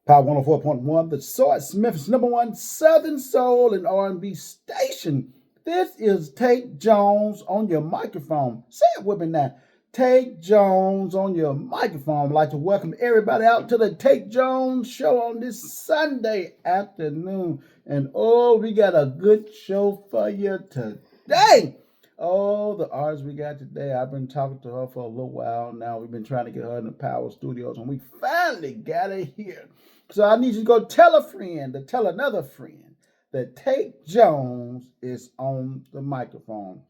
Power 104.1, the Source, Memphis #1 Southern Soul and R&B station. This is Tate Jones on your microphone. Say it with me now. Tate Jones on your microphone. I'd like to welcome everybody out to the Tate Jones show on this Sunday afternoon. And oh, we got a good show for you today. Oh, the artist we got today, I've been talking to her for a little while now. We've been trying to get her in the Power Studios, and we finally got her here. So I need you to go tell a friend to tell another friend that Tate Jones is on the microphone.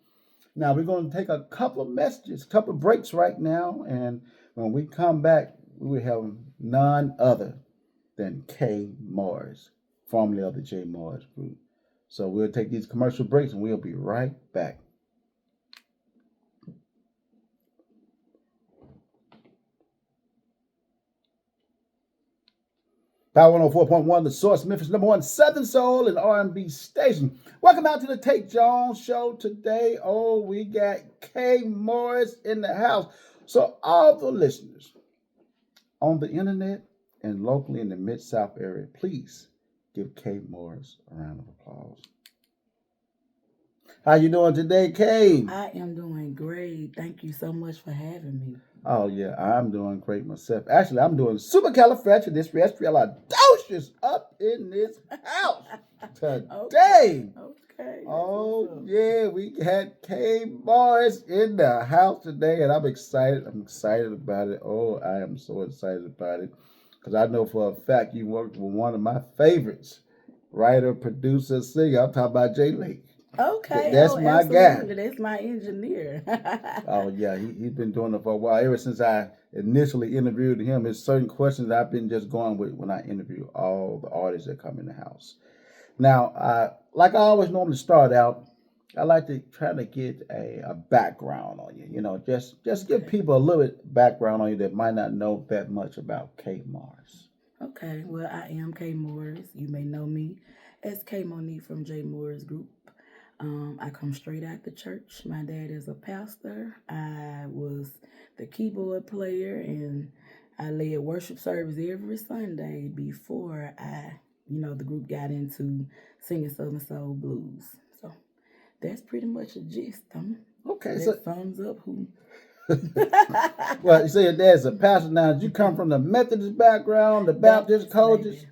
Now we're going to take a couple of messages, a couple of breaks right now, and when we come back, we will have none other than KMorris, formerly of the JMorris Group. So we'll take these commercial breaks, and we'll be right back. Power 104.1, the Source, Memphis #1 Southern Soul and R&B station. Welcome out to the Tate Jones show today. Oh, we got KMorris in the house. So all the listeners on the internet and locally in the Mid-South area, please give KMorris a round of applause. How you doing today, Kay? I am doing great. Thank you so much for having me. Oh, yeah, I'm doing great myself. Actually, I'm doing supercalifragilisticexpialidocious up in this house today. Okay. Oh, yeah, we had KMorris in the house today, and I'm excited. I'm excited about it. Oh, I am so excited about it because I know for a fact you worked with one of my favorites, writer, producer, singer. I'm talking about Jay Lake. Okay. That's my guy. That's my engineer. Oh, yeah, he's been doing it for a while. Ever since I initially interviewed him, there's certain questions I've been just going with when I interview all the artists that come in the house. Now, like I always normally start out, I like to try to get a background on you. You know, just give people a little bit background on you that might not know that much about KMorris. Okay. Well, I am KMorris. You may know me as K Monique from JMorris Group. I come straight out the church. My dad is a pastor. I was the keyboard player, and I led worship service every Sunday before the group got into singing Southern Soul blues. So that's pretty much a gist. Okay, so thumbs up who. Well, you say your dad's a pastor. Now, did you come from the Methodist background, the Baptist cultures?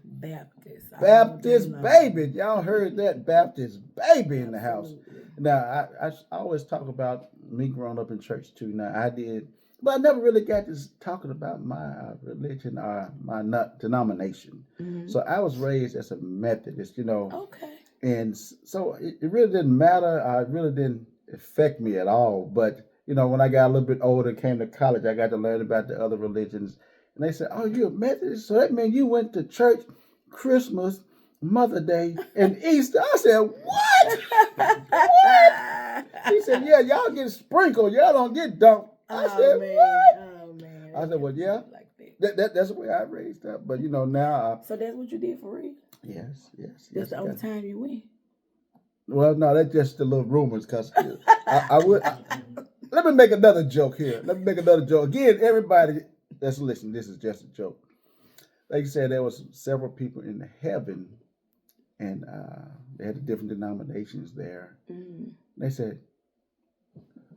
Baptist baby. Y'all heard that? Baptist baby in the house. Now, I always talk about me growing up in church too. Now, I did, but I never really got to talking about my religion or my denomination. Mm-hmm. So I was raised as a Methodist, Okay. And so it really didn't matter. It really didn't affect me at all. But, when I got a little bit older, came to college, I got to learn about the other religions. And they said, oh, you're a Methodist? So that means you went to church Christmas, Mother Day, and Easter. I said, what? What? He said, yeah, y'all get sprinkled. Y'all don't get dunked. I said, man. What? Oh, man. I said, well, yeah. Like that's the way I raised up. But, now. So that's what you did for real? Yes. That's the only time you went? Well, no, that's just the little rumors. Because I would. Let me make another joke here. Again, everybody that's listening, this is just a joke. Like you said, there was several people in heaven, and they had the different denominations there. Mm. They said,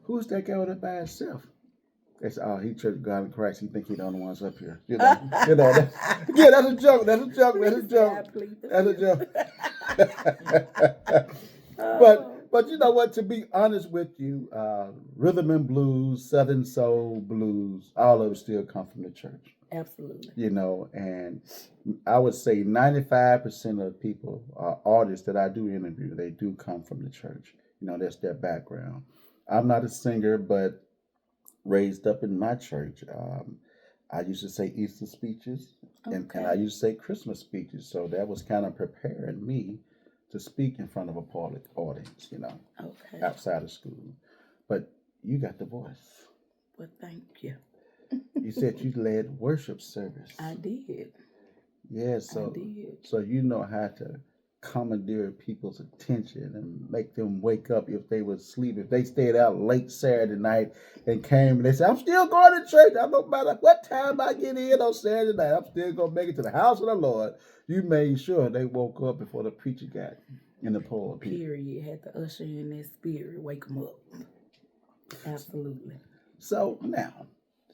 "Who's that guy there by himself?" They said, "Oh, he Church of God in Christ. He think he the only one's up here." That's a joke. That's a joke. But you know what? To be honest with you, rhythm and blues, Southern soul blues, all of it still come from the church. Absolutely. And I would say 95% of people, artists that I do interview, they do come from the church. That's their background. I'm not a singer, but raised up in my church, I used to say Easter speeches, and I used to say Christmas speeches. So that was kind of preparing me to speak in front of a public audience, outside of school. But you got the voice. Well, thank you. You said you led worship service. I did. Yeah, so you know how to commandeer people's attention and make them wake up if they were asleep. If they stayed out late Saturday night and came and they said, I'm still going to church. I don't matter what time I get in on Saturday night. I'm still going to make it to the house of the Lord. You made sure they woke up before the preacher got in the pulpit. Period. Had to usher in that spirit, wake them up. Absolutely. So now,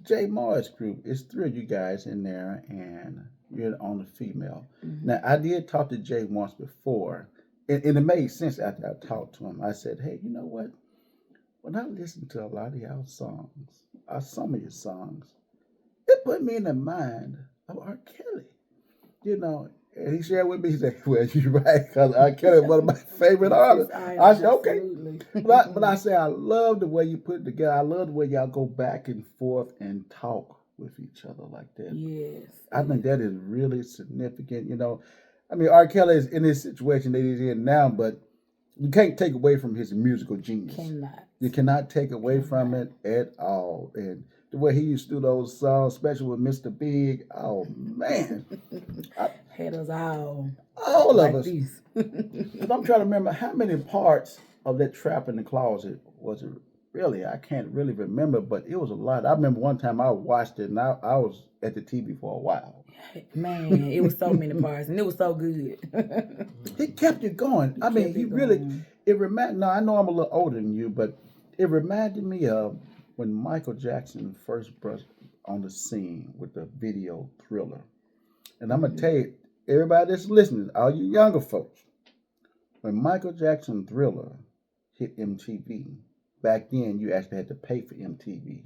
the KMorris group, it's 3 of you guys in there, and you're on the female. Mm-hmm. Now, I did talk to Jay once before, and it made sense after I talked to him. I said, hey, you know what? When I listen to a lot of y'all songs, or some of your songs, it put me in the mind of R. Kelly. You know, and he shared with me, he said, well, you're right, because R. Kelly is one of my favorite artists. I said, okay. But I say, I love the way you put it together. I love the way y'all go back and forth and talk with each other like that. Yes. I think that is really significant. You know, I mean, R. Kelly is in this situation that he's in now, but you can't take away from his musical genius. Cannot. You cannot take away from it at all. And the way he used to do those songs, especially with Mr. Big, oh man. Had us all like of us. But I'm trying to remember how many parts of that Trap in the Closet was it really? I can't really remember, but it was a lot. I remember one time I watched it and I was at the TV for a while. Man, it was so many parts and it was so good. He kept it going. I mean, he really, it reminded, now I know I'm a little older than you, but it reminded me of when Michael Jackson first burst on the scene with the video Thriller. And I'm going to tell you, everybody that's listening, all you younger folks, when Michael Jackson Thriller hit MTV, back then you actually had to pay for MTV.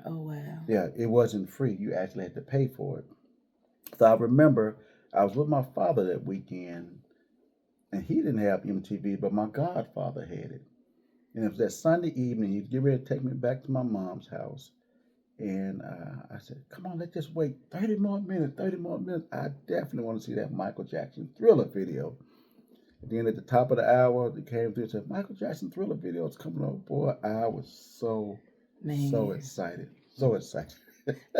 Oh, wow. Yeah, it wasn't free. You actually had to pay for it. So I remember I was with my father that weekend, and he didn't have MTV, but my godfather had it. And it was that Sunday evening. He'd get ready to take me back to my mom's house. And I said, come on, let's just wait 30 more minutes. I definitely want to see that Michael Jackson Thriller video. And then at the top of the hour, they came through and said, Michael Jackson Thriller video is coming up. Boy, I was so excited. So excited.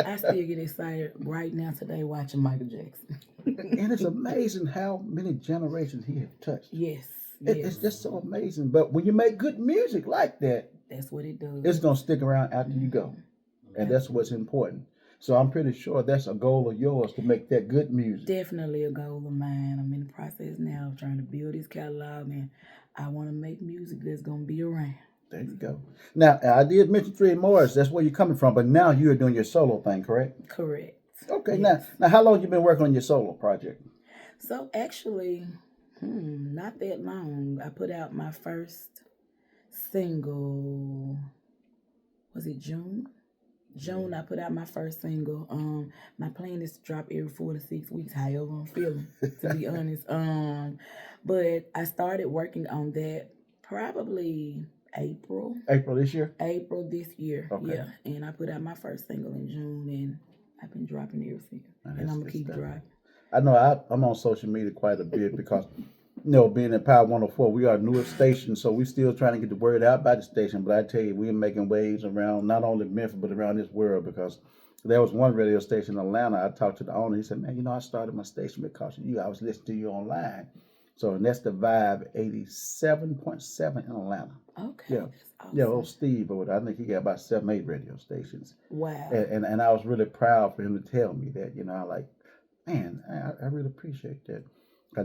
I still get excited right now today watching Michael Jackson. And it's amazing how many generations he has touched. Yes. It's just so amazing. But when you make good music like that, that's what it does. It's going to stick around after you go. And that's what's important. So I'm pretty sure that's a goal of yours to make that good music. Definitely a goal of mine. I'm in the process now of trying to build this catalog, and I want to make music that's going to be around. There you go. Now, I did mention KMorris. That's where you're coming from. But now you're doing your solo thing, correct? Correct. Okay. Yes. Now, how long have you been working on your solo project? So actually, not that long. I put out my first single. Was it June? I put out my first single. My plan is to drop every 4 to 6 weeks, however I'm feeling, to be honest. But I started working on that probably April. April this year? April this year. Okay. Yeah. And I put out my first single in June, and I've been dropping ever since. And I'm gonna keep dropping. I know I'm on social media quite a bit because, you know, being in Power 104, we are a newer station, so we're still trying to get the word out by the station. But I tell you, we're making waves around not only Memphis, but around this world, because there was one radio station in Atlanta. I talked to the owner. He said, man, you know, I started my station because of you. I was listening to you online. So, and that's the Vibe 87.7 in Atlanta. Okay. Yeah. Awesome. Yeah, old Steve over there. I think he got about 7, 8 radio stations. Wow. And I was really proud for him to tell me that, you know, man, I really appreciate that.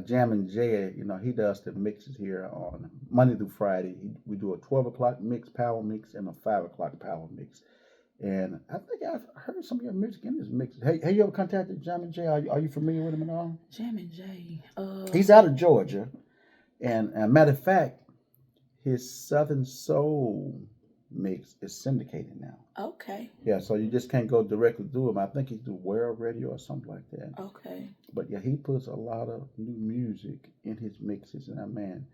Jammin' Jay, you know, he does the mixes here on Monday through Friday. We do a 12 o'clock mix, power mix, and a 5 o'clock power mix. And I think I've heard some of your music in this mix. Hey, you ever contacted Jammin' Jay? Are you familiar with him at all? Jammin' Jay. He's out of Georgia. And matter of fact, his Southern Soul mix is syndicated now. Okay. Yeah, so you just can't go directly to him. I think he's do World Radio or something like that. Okay. But yeah, he puts a lot of new music in his mixes, and man,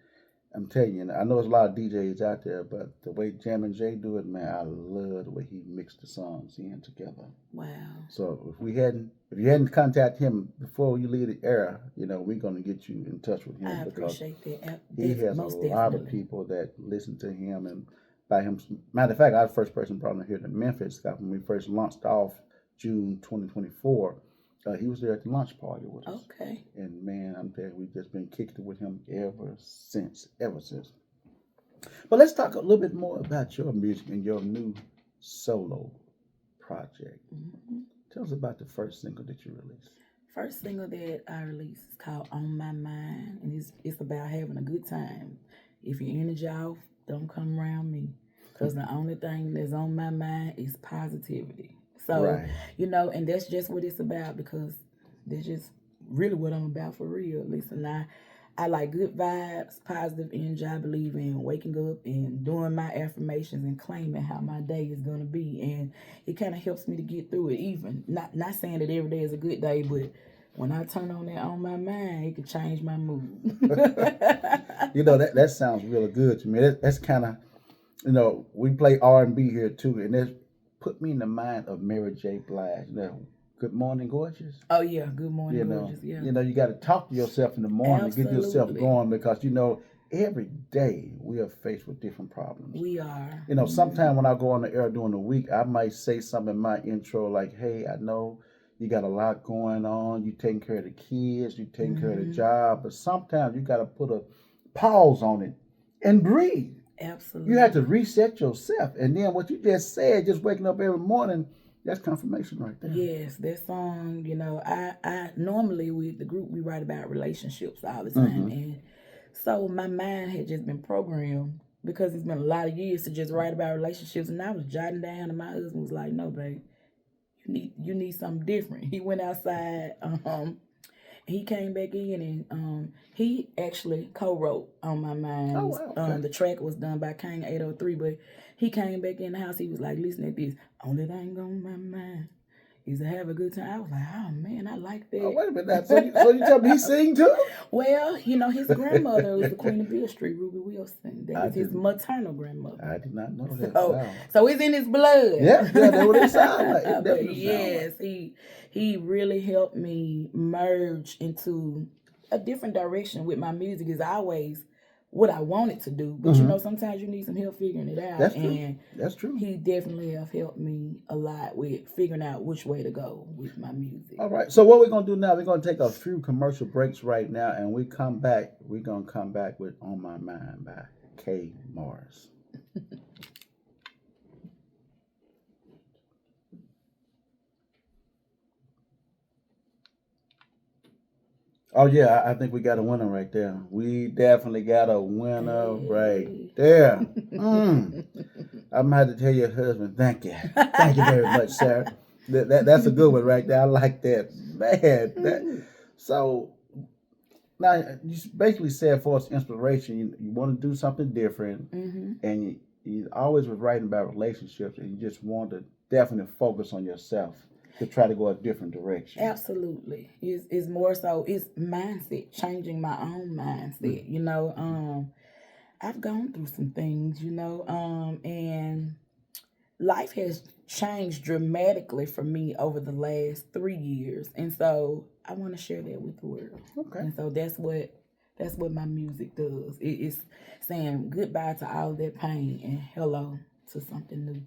I'm telling you, I know there's a lot of DJs out there, but the way Jammin' Jay do it, man, I love the way he mixed the songs in together. Wow. So if you hadn't contacted him before you leave the era, you know, we're gonna get you in touch with him. I appreciate that. He has a lot of people that listen to him and by him. Matter of fact, I was the first person brought him here to Memphis when we first launched off June 2024. He was there at the lunch party with us. Okay. And man, I'm telling you, we've just been kicking it with him ever since. Ever since. But let's talk a little bit more about your music and your new solo project. Mm-hmm. Tell us about the first single that you released. First single that I released is called On My Mind, and it's about having a good time. If your energy off, don't come around me, because the only thing that's on my mind is positivity. So, Right. and that's just what it's about, because that's just really what I'm about for real. Listen, I like good vibes, positive energy. I believe in waking up and doing my affirmations and claiming how my day is gonna be, and it kind of helps me to get through it. Even not saying that every day is a good day, but when I turn on that On My Mind, it could change my mood. That sounds really good to me. That's kind of we play R&B here too, and that's put me in the mind of Mary J. Blige. Good morning, gorgeous. Oh yeah, good morning, gorgeous. Yeah. You got to talk to yourself in the morning to get yourself Absolutely. going, because every day we are faced with different problems. We are. Sometimes when I go on the air during the week, I might say something in my intro like, "Hey, I know you got a lot going on. You taking care of the kids, you taking care of the job, but sometimes you got to put a pause on it and breathe. Absolutely. You have to reset yourself, and then what you just said, just waking up every morning." That's confirmation right there. Yes, that song, I normally with the group, we write about relationships all the time. And so my mind had just been programmed, because it's been a lot of years to just write about relationships. And I was jotting down, and my husband was like, "No, babe, you need something different." He went outside, he came back in, and he actually co-wrote On My Mind. Oh, wow. Okay. The track was done by King 803, but he came back in the house. He was like, "Listen to this. Only thing on my mind is to have a good time." I was like, "Oh man, I like that." Oh, wait a minute. So you tell me he sing too? Well, his grandmother was the Queen of Beale Street, Ruby Wilson. That was his maternal grandmother. I did not know that. So, wow. So it's in his blood. Yeah, that's what it sounds like. It But definitely yes, sounds like. he really helped me merge into a different direction with my music. Is always what I wanted to do, but sometimes you need some help figuring it out. That's true. And That's true. he definitely have helped me a lot with figuring out which way to go with my music. All right. So what we're gonna do now? We're gonna take a few commercial breaks right now, and we come back. We're gonna come back with "On My Mind" by KMorris. Oh yeah, I think we got a winner right there. We definitely got a winner right there. I'm gonna have to tell your husband, thank you very much, sir. That's a good one right there. I like that, man. So now you basically said for us inspiration, you want to do something different, and you always was writing about relationships, and you just want to definitely focus on yourself to try to go a different direction. Absolutely. It's more so, it's mindset, changing my own mindset. I've gone through some things, and life has changed dramatically for me over the last 3 years. And so I want to share that with the world. Okay. And so that's what my music does. It's saying goodbye to all that pain and hello to something new.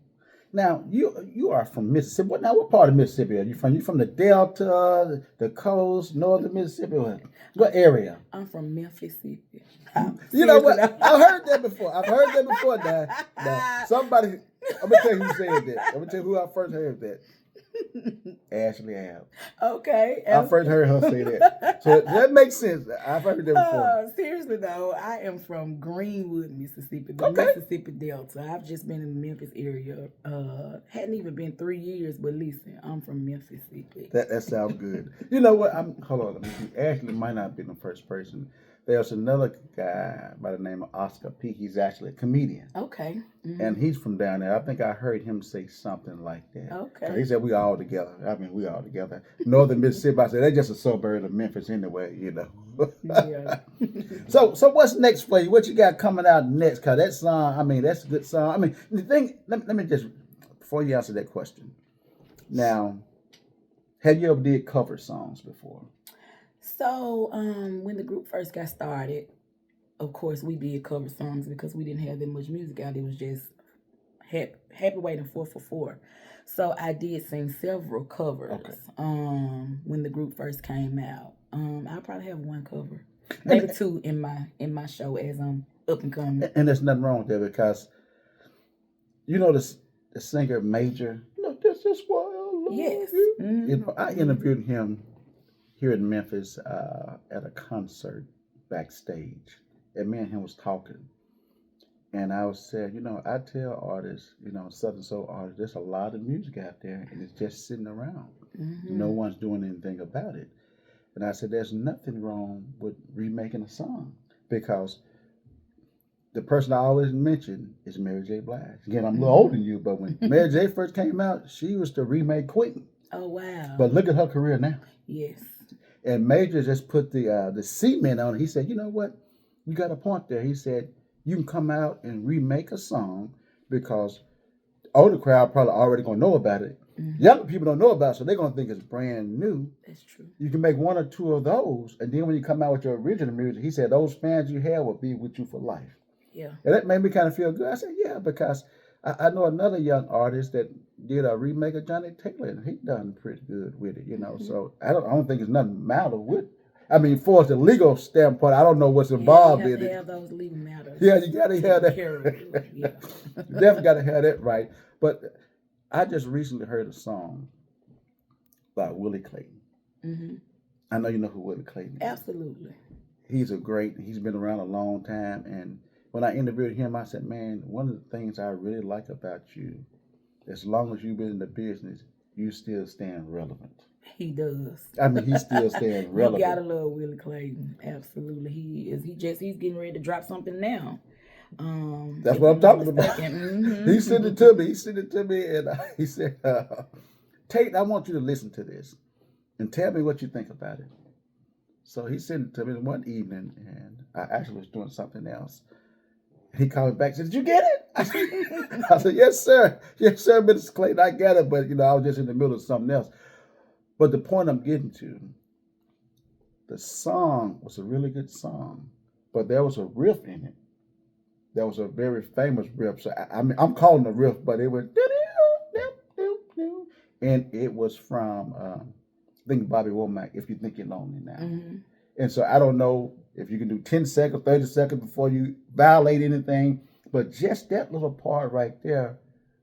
Now you are from Mississippi. What part of Mississippi are you from? You from the Delta, the coast, northern Mississippi? What area? I'm from Memphis, Mississippi. You know what? I've heard that before. Now, somebody, I'm gonna tell you who said that. I'm gonna tell you who I first heard that. Ashley Ab. Okay. I first heard her say that. So that makes sense. I've heard that before. Seriously though, I am from Greenwood, Mississippi, the Mississippi Delta. I've just been in the Memphis area. Hadn't even been 3 years, but listen, I'm from Memphis, Mississippi. That sounds good. You know what? Hold on. Let me see. Ashley might not have been the first person. There's another guy by the name of Oscar P. He's actually a comedian. Okay. And he's from down there. I think I heard him say something like that. Okay. He said we all together. I mean, we all together. Northern Mississippi. I said they're just a suburb of Memphis anyway, Yeah. So what's next for you? What you got coming out next? Cause that song, that's a good song. The thing. Let me just, before you answer that question. Now, have you ever did cover songs before? So, when the group first got started, of course, we did cover songs because we didn't have that much music out. It was just happy waiting 4 for 4. So I did sing several covers. Okay. When the group first came out. I probably have one cover, maybe And two in my show as I'm up and coming. and there's nothing wrong with that because you know the singer Major. This is why I love Yes. you. Mm-hmm. I interviewed him here in Memphis at a concert backstage, and me and him was talking. And I was saying, I tell artists, Southern Soul artists, there's a lot of music out there, and it's just sitting around. No Mm-hmm. one's doing anything about it. And I said, there's nothing wrong with remaking a song because the person I always mention is Mary J. Blige. Again, I'm a little older than you, but when Mary J. first came out, she was the remake queen. Oh wow. But look at her career now. Yes. And Major just put the cement on it. He said, you know what? You got a point there. He said, you can come out and remake a song because the older crowd probably already going to know about it. Mm-hmm. Younger people don't know about it, so they're going to think it's brand new. That's true. You can make one or two of those, and then when you come out with your original music, he said those fans you have will be with you for life. Yeah. And that made me kind of feel good. I said, yeah, because I know another young artist that did a remake of Johnny Taylor, and he done pretty good with it, Mm-hmm. So I don't think it's nothing matter with. I mean, for the legal standpoint, I don't know what's Yeah, involved you have in to it. have those legal matters. Yeah, you gotta have taken care of. Yeah. that. You definitely gotta have that right. But I just recently heard a song by Willie Clayton. Mm-hmm. I know you know who Willie Clayton is. Absolutely. He's been around a long time. And when I interviewed him, I said, man, one of the things I really like about you, as long as you've been in the business, you still stand relevant. He does. I mean, he still stands You relevant. gotta love Willie Clayton. Absolutely. He is. He's getting ready to drop something now. That's if what I'm I'm not talking about. mistaken. Mm-hmm. He sent it to me. And he said, Tate, I want you to listen to this and tell me what you think about it. So he sent it to me one evening, and I actually was doing something else. He called me back and said, did you get it? I said, yes, sir. Yes, sir, Mr. Clayton, I got it. But, I was just in the middle of something else. But the point I'm getting to, the song was a really good song, but there was a riff in it. There was a very famous riff. So I'm calling it a riff, but it was, and it was from, I think Bobby Womack, If You Think You're Lonely Now. Mm-hmm. And so I don't know if you can do 10 seconds, 30 seconds before you violate anything, but just that little part right there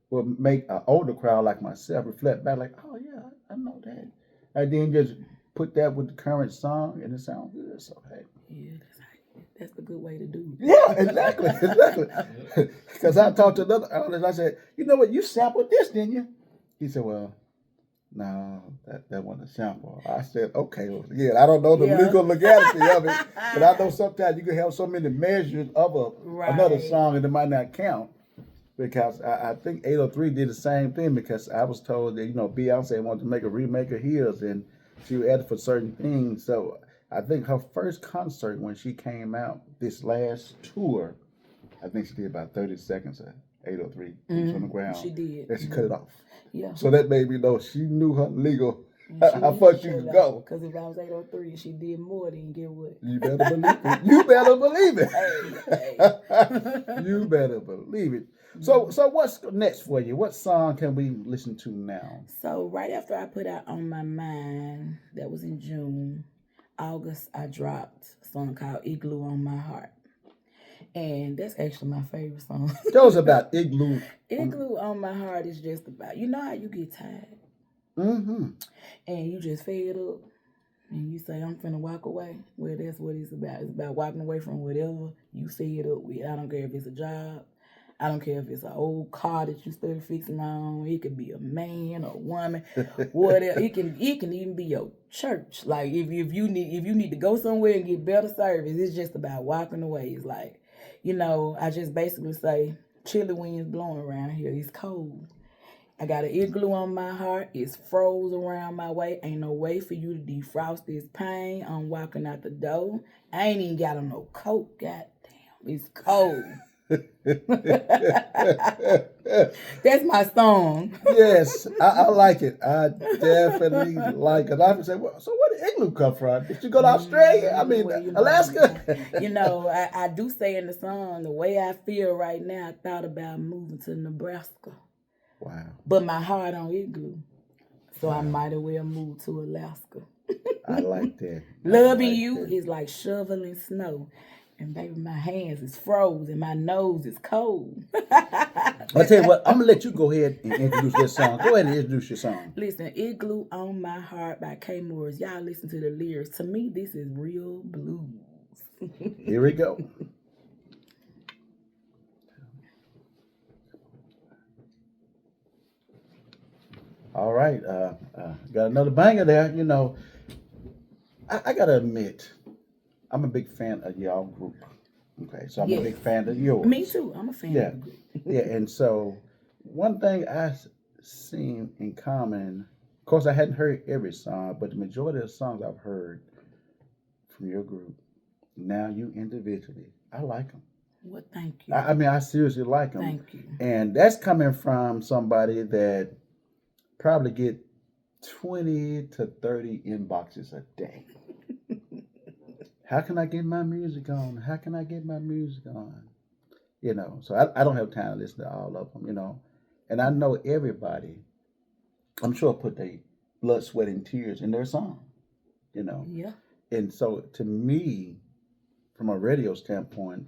will make an older crowd like myself reflect back like, oh yeah, I know that. And then just put that with the current song and it sounds good. So hey. Yeah, that's the good way to do it. Yeah, exactly. Because I talked to another artist, I said, you know what, you sampled this, didn't you? He said, well, no, that wasn't a sample. I said, okay, well, yeah, I don't know the legal legality of it, but I know sometimes you can have so many measures of another song and it might not count. Because I think 803 did the same thing because I was told that, Beyonce wanted to make a remake of his and she would add for certain things. So I think her first concert when she came out, this last tour, I think she did about 30 seconds of 803 Boots on the Ground. She did. And she cut it off. Yeah. So that made me know she knew her legal, how far she could go. Because if I was 803 and she did more, then get what? You better believe it. You better believe it. Hey. You better believe it. So what's next for you? What song can we listen to now? So right after I put out On My Mind, that was in June, August, I dropped a song called Igloo on My Heart. And that's actually my favorite song. Tell us about Igloo. Igloo on My Heart is just about, you know how you get tired? Mm-hmm. And you just fed up. And you say, I'm finna walk away. Well, that's what it's about. It's about walking away from whatever you fed up with. I don't care if it's a job. I don't care if it's an old car that you started fixing on. It could be a man or a woman, whatever. It can even be your church. Like if you need to go somewhere and get better service, it's just about walking away. It's like, I just basically say, chilly winds blowing around here. It's cold. I got an igloo on my heart. It's froze around my way. Ain't no way for you to defrost this pain. I'm walking out the door. I ain't even got on no coat. God damn, it's cold. That's my song. Yes, I like it. I definitely like it. I would say, well, so where did igloo come from? Did you go to Australia? I mean, Alaska? I do say in the song, the way I feel right now, I thought about moving to Nebraska. Wow. But my heart on Igloo. So Wow. I might as well move to Alaska. I like that. Loving you is like shoveling snow. And baby, my hands is frozen. My nose is cold. I'll tell you what, I'm going to let you go ahead and introduce this song. Go ahead and introduce your song. Listen, Igloo on My Heart by KMorris. Y'all listen to the lyrics. To me, this is real blues. Here we go. All right. Got another banger there. You know, I got to admit, I'm a big fan of y'all group. Okay, so I'm a big fan of yours. Me too. I'm a fan of the group. Yeah, and so one thing I seen in common, of course, I hadn't heard every song, but the majority of the songs I've heard from your group, now you individually, I like them. Well, thank you. I mean, I seriously like them. Thank you. And that's coming from somebody that probably get 20 to 30 inboxes a day. How can I get my music on? How can I get my music on? You know, so I don't have time to listen to all of them, you know. And I know everybody, I'm sure, put their blood, sweat, and tears in their song, you know. Yeah. And so to me, from a radio standpoint,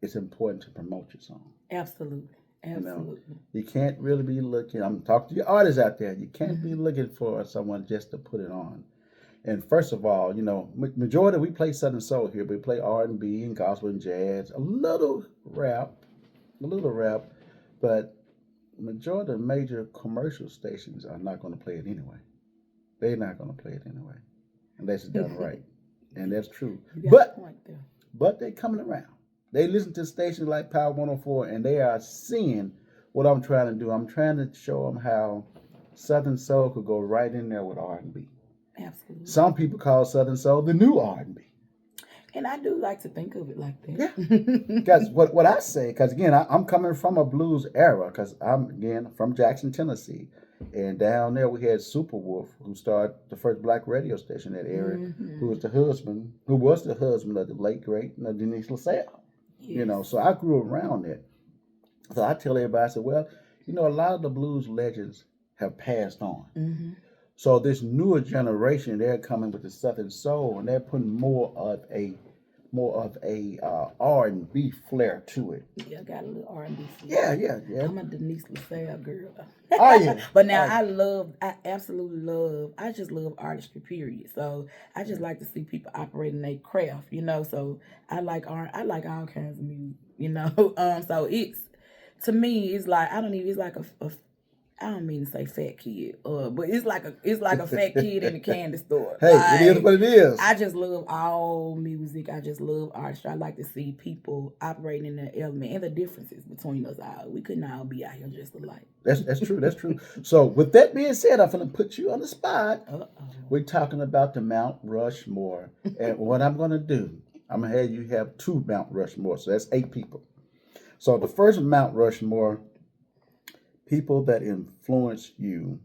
it's important to promote your song. Absolutely. Absolutely. You know, you can't really be looking, I'm talking to your artists out there, you can't be looking for someone just to put it on. And first of all, you know, majority we play Southern Soul here. We play R&B and gospel and jazz, a little rap, but majority of major commercial stations are not going to play it anyway. They're not going to play it anyway, unless it's done right, and that's true. But they're coming around. They listen to stations like Power 104, and they are seeing what I'm trying to do. I'm trying to show them how Southern Soul could go right in there with R&B. Absolutely. Some people call Southern Soul the new R&B. And I do like to think of it like that. Yeah. Because what I say, because again, I'm coming from a blues era, because I'm, again, from Jackson, Tennessee. And down there we had Superwolf, who started the first black radio station in that area, who was the husband of the late, great Denise LaSalle. Yes. You know, so I grew around it. So I tell everybody, I said, well, you know, a lot of the blues legends have passed on. Mm-hmm. So this newer generation, they're coming with the Southern Soul, and they're putting more of a R&B flair to it. Yeah, got a little R&B flair. Yeah. I'm a Denise LaSalle girl. Oh yeah. But now I just love artistry, period. So I just like to see people operating their craft, you know. So I like all kinds of music, you know. So to me, it's like I don't mean to say fat kid, but it's like a fat kid in the candy store. Hey, like, it is what it is. I just love all music. I just love artistry. I like to see people operating in their element and the differences between us all. We couldn't all be out here just alike. That's true. That's true. So with that being said, I'm going to put you on the spot. We're talking about the Mount Rushmore, and what I'm going to do, I'm going to have you have 2 Mount Rushmore. So that's 8 people. So the first Mount Rushmore, people that influence you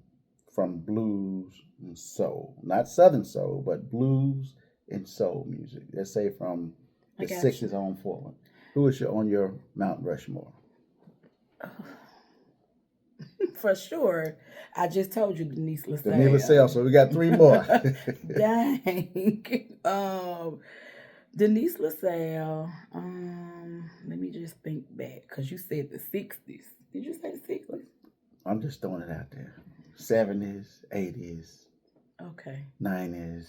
from blues and soul. Not Southern Soul, but blues and soul music. Let's say from the 60s on forward. Who is on your Mount Rushmore? For sure. I just told you Denise LaSalle. Denise LaSalle, so we got 3 more. Dang. Denise LaSalle. Let me just think back, because you said the 60s. Did you say the 60s? I'm just throwing it out there. 70s, 80s. Okay. 90s.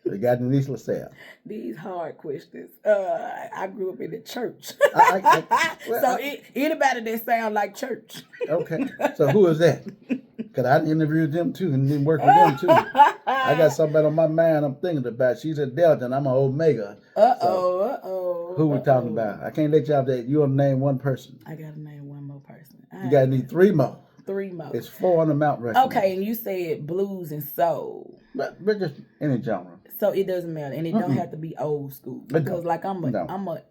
We got Denise LaSalle. These hard questions. I grew up in the church. So anybody that sound like church. Okay. So who is that? Because I interviewed them too and didn't work with them too. I got somebody on my mind I'm thinking about. She's a Delta and I'm an Omega. Who we talking about? I can't let y'all that you want to name one person. I gotta name one more person. You gotta need 3 more. 3 more. It's 4 on the Mount Rushmore. Okay, and you said blues and soul. But just any genre. So it doesn't matter, and it don't have to be old school. Because like I'm a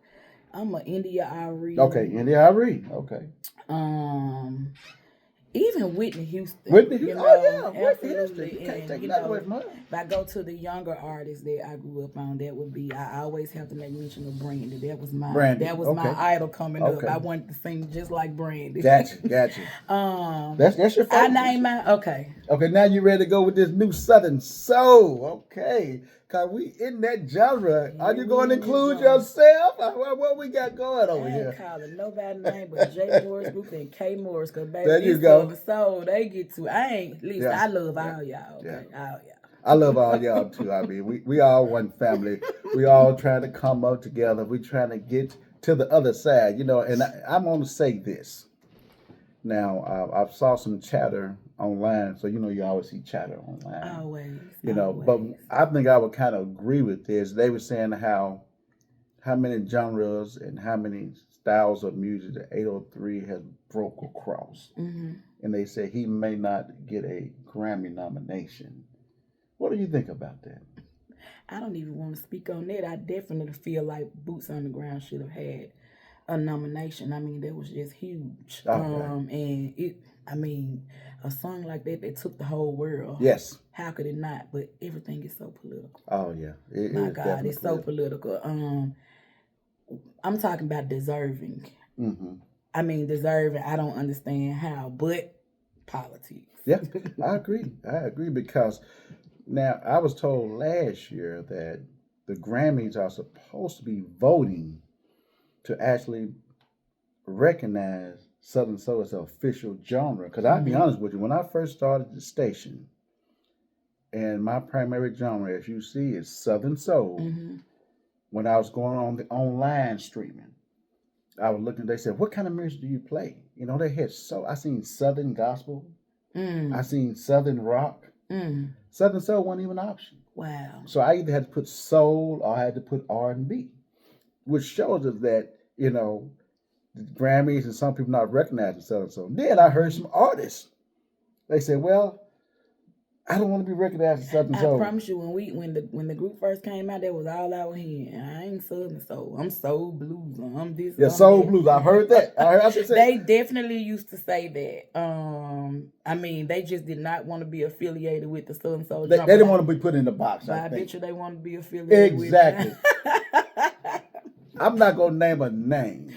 India Ari. Okay, India Ari. Okay. Even Whitney Houston. Whitney Houston. Oh yeah, Whitney Houston. Absolutely. You can't And take that away from her. if I go to the younger artists that I grew up on, that would be I always have to make mention of Brandy. That was my my idol coming up. I wanted to sing just like Brandy. Gotcha. That's your favorite. I name my Okay, now you ready to go with this new Southern Soul. Okay. Cause we in that genre. Are you going to include yourself? What we got going over here? I ain't calling nobody name but KMorris Group and KMorris. Cause baby, there you go. The soul they get to. I love all y'all. Okay, all y'all. I love all y'all too. I mean, we all one family. We all trying to come up together. We trying to get to the other side, you know. And I'm going to say this. Now, I saw some chatter online, so you know you always see chatter online. Always. You know, but I think I would kind of agree with this. They were saying how many genres and how many styles of music that 803 has broke across. Mm-hmm. And they said he may not get a Grammy nomination. What do you think about that? I don't even want to speak on that. I definitely feel like Boots on the Ground should have had a nomination. I mean, that was just huge. And a song like that took the whole world. Yes. How could it not? But everything is so political. Oh yeah. My God, it's so political. I'm talking about deserving. Mm-hmm. I mean, deserving, I don't understand how, but politics. Yeah, I agree because now I was told last year that the Grammys are supposed to be voting to actually recognize Southern Soul as an official genre. Because I'll be honest with you, when I first started the station, and my primary genre, as you see, is Southern Soul. Mm-hmm. When I was going on the online streaming, I was looking. They said, "What kind of music do you play?" You know, they had I seen Southern gospel. I seen Southern rock. Southern Soul wasn't even an option. Wow. So I either had to put soul or I had to put R&B, which shows us that, you know, the Grammys and some people not recognizing Southern Soul. Then I heard some artists. They said, well, I don't want to be recognized as Southern Soul. I promise you, when the group first came out, that was all I was hearing. I ain't Southern Soul. I'm Soul Blues. I'm this. Yeah, Soul Blues. I've heard that. They definitely used to say that. I mean, they just did not want to be affiliated with the Southern Soul. They didn't want to be put in the box. I bet you they want to be affiliated with. Exactly. I'm not gonna name a name,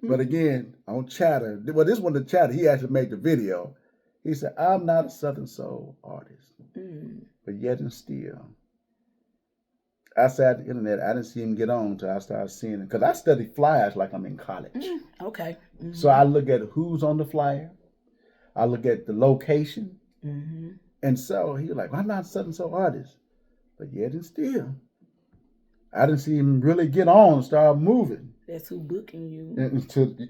but again, on Chatter. Well, this one, the Chatter. He actually made the video. He said, I'm not a Southern Soul artist, but yet and still. Outside the internet, I didn't see him get on until I started seeing it. Because I study flyers like I'm in college. Okay. Mm-hmm. So I look at who's on the flyer. I look at the location. Mm-hmm. And so he was like, well, I'm not a Southern Soul artist, but yet and still. I didn't see him really get on and start moving. That's who booking you.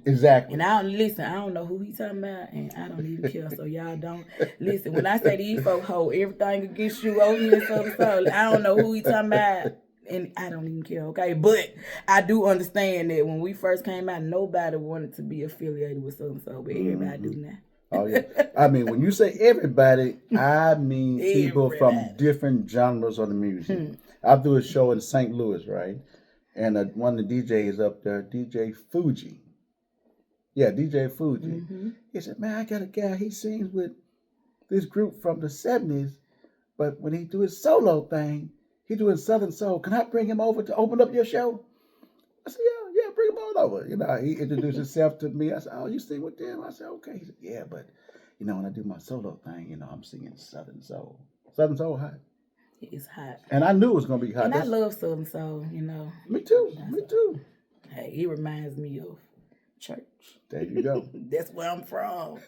Exactly. And I don't know who he talking about, and I don't even care. So y'all don't listen. When I say these folks hold everything against you over here, so I don't know who he talking about, and I don't even care. Okay, but I do understand that when we first came out, nobody wanted to be affiliated with Southern Soul, but everybody do now. Oh yeah. I mean, when you say everybody, I mean people from different genres of the music. I do a show in St. Louis, right? And one of the DJs up there, DJ Fuji. Yeah, DJ Fuji. Mm-hmm. He said, man, I got a guy, he sings with this group from the 70s, but when he do his solo thing, he doing Southern Soul. Can I bring him over to open up your show? I said, yeah, bring him on over. You know, he introduced himself to me. I said, oh, you sing with them? I said, okay. He said, yeah, but, you know, when I do my solo thing, you know, I'm singing Southern Soul. Southern Soul hot. It's hot. And I knew it was going to be hot. And I love Southern Soul, you know. Me too. Hey, it reminds me of church. There you go. That's where I'm from.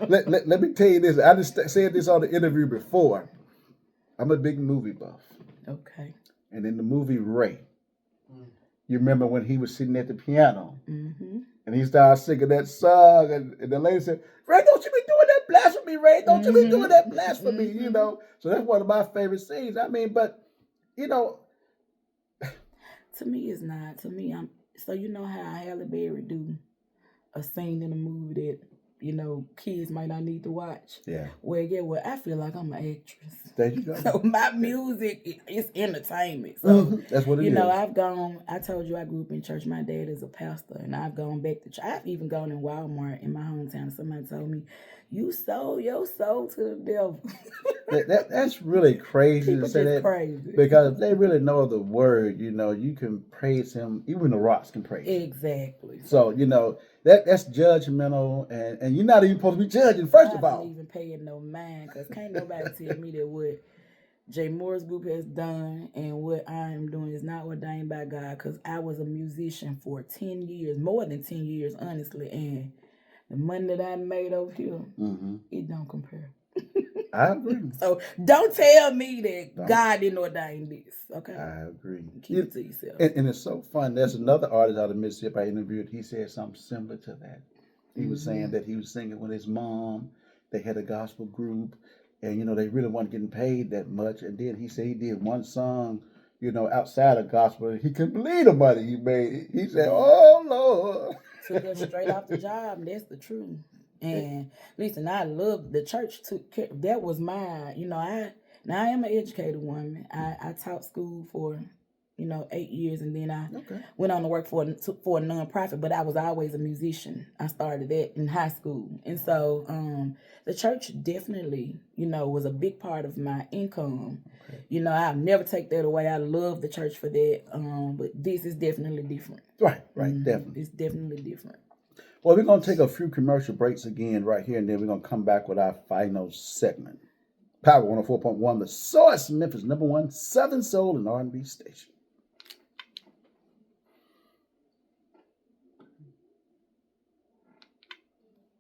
let me tell you this. I just said this on the interview before. I'm a big movie buff. Okay. And in the movie Ray, you remember when he was sitting at the piano and he started singing that song and the lady said, Ray, don't you be doing that blasphemy, Ray. Don't you be doing that blasphemy, you know. So that's one of my favorite scenes. I mean, but, you know. To me, it's not. To me, so you know how Halle Berry do a scene in a movie that, you know, kids might not need to watch. Yeah. Well, I feel like I'm an actress. There you go. So my music is entertainment. So that's what it is. You know, I told you I grew up in church. My dad is a pastor, and I've gone back to church. I've even gone in Walmart in my hometown. Somebody told me, You sold your soul to the devil. That's really crazy People to say just that crazy. because if they really know the word, you can praise him. Even the rocks can praise him. Exactly. So that's judgmental, and you're not even supposed to be judging. First of I all, don't even pay it no mind because can't nobody tell me that what KMorris Group has done and what I am doing is not ordained by God, because I was a musician for 10 years, more than 10 years, honestly, and the money that I made over here, it don't compare. I agree. So don't tell me that God didn't ordain this, okay? I agree. Keep it to yourself. And it's so fun. There's another artist out of Mississippi I interviewed. He said something similar to that. He was saying that he was singing with his mom. They had a gospel group, and they really weren't getting paid that much. And then he said he did one song, outside of gospel. And he couldn't believe the money he made. He said, "Oh Lord." Took us straight off the job. And that's the truth. And listen, I love the church. Took care. That was my, I am an educated woman. I taught school for 8 years, and then I went on to work for a nonprofit, but I was always a musician. I started that in high school. And so the church definitely, was a big part of my income. Okay. I'll never take that away. I love the church for that. But this is definitely different. Right, definitely. It's definitely different. Well, we're going to take a few commercial breaks again right here, and then we're going to come back with our final segment. Power 104.1, the Source, Memphis #1 Southern Soul and R&B station.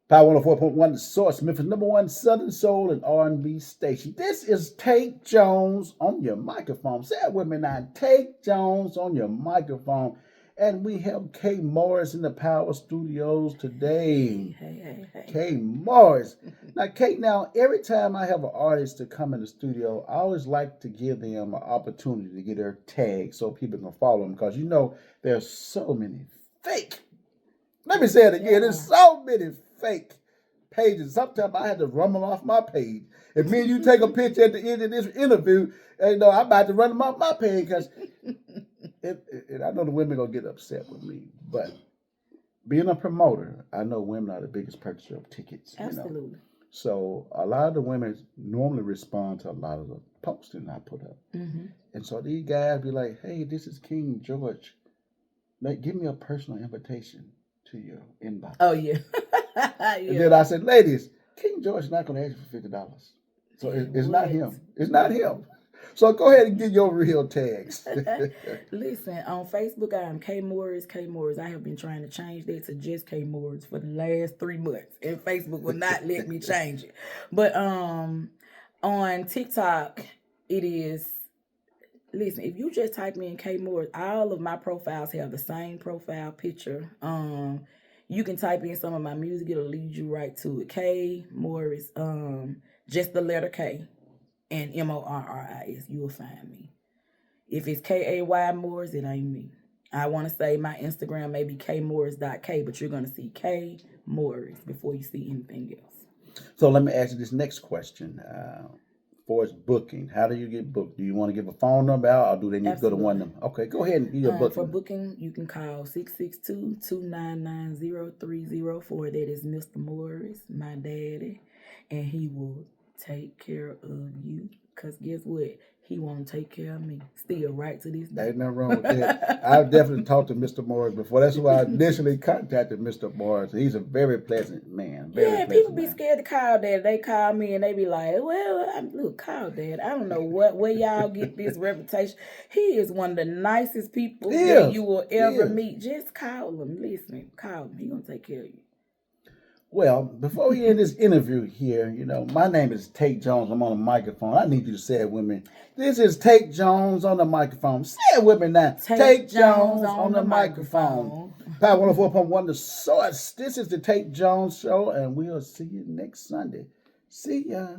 Power 104.1, the Source, Memphis #1 Southern Soul and R&B station. This is Tate Jones on your microphone. Say it with me now. Tate Jones on your microphone. And we have KMorris in the Power Studios today. Hey. KMorris. Now, Kate, every time I have an artist to come in the studio, I always like to give them an opportunity to get their tag so people can follow them, because there's so many fake. Let me say it again. There's so many fake pages. Sometimes I had to run them off my page. If me and you take a picture at the end of this interview, I'm about to run them off my page, because and I know the women are going to get upset with me, but being a promoter, I know women are the biggest purchaser of tickets. Absolutely. So a lot of the women normally respond to a lot of the posting I put up. Mm-hmm. And so these guys be like, "Hey, this is King George. Give me a personal invitation to your inbox." Oh, yeah. And then I said, "Ladies, King George is not going to ask you for $50. So it's not him. It's not him. So go ahead and get your real tags." Listen, on Facebook, I am KMorris. I have been trying to change that to just KMorris for the last 3 months, and Facebook will not let me change it. But on TikTok, it is. Listen, if you just type in KMorris, all of my profiles have the same profile picture. You can type in some of my music; it'll lead you right to it. KMorris, just the letter K. And MORRIS, you will find me. If it's KAY Morris, it ain't me. I want to say my Instagram may be KMorris.K, but you're going to see KMorris before you see anything else. So let me ask you this next question. For its booking, how do you get booked? Do you want to give a phone number out, or do they need to go to one number? Okay, go ahead and give your booking. For booking, you can call 662-299-0304. That is Mr. Morris, my daddy, and he will take care of you, because guess what? He won't take care of me. Still, right to this day. Ain't nothing wrong with that. I've definitely talked to Mr. Morris before. That's why I initially contacted Mr. Morris. He's a very pleasant man. People be scared to call Dad. They call me and they be like, "Well, look, call Dad." I don't know where y'all get this reputation. He is one of the nicest people that you will ever meet. Just call him. Listen, call him. He gonna take care of you. Well, before we end this interview here, my name is Tate Jones. I'm on the microphone. I need you to say it with me. This is Tate Jones on the microphone. Say it with me now. Tate Jones on the microphone. Power 104.1, the Source. This is the Tate Jones Show, and we'll see you next Sunday. See ya.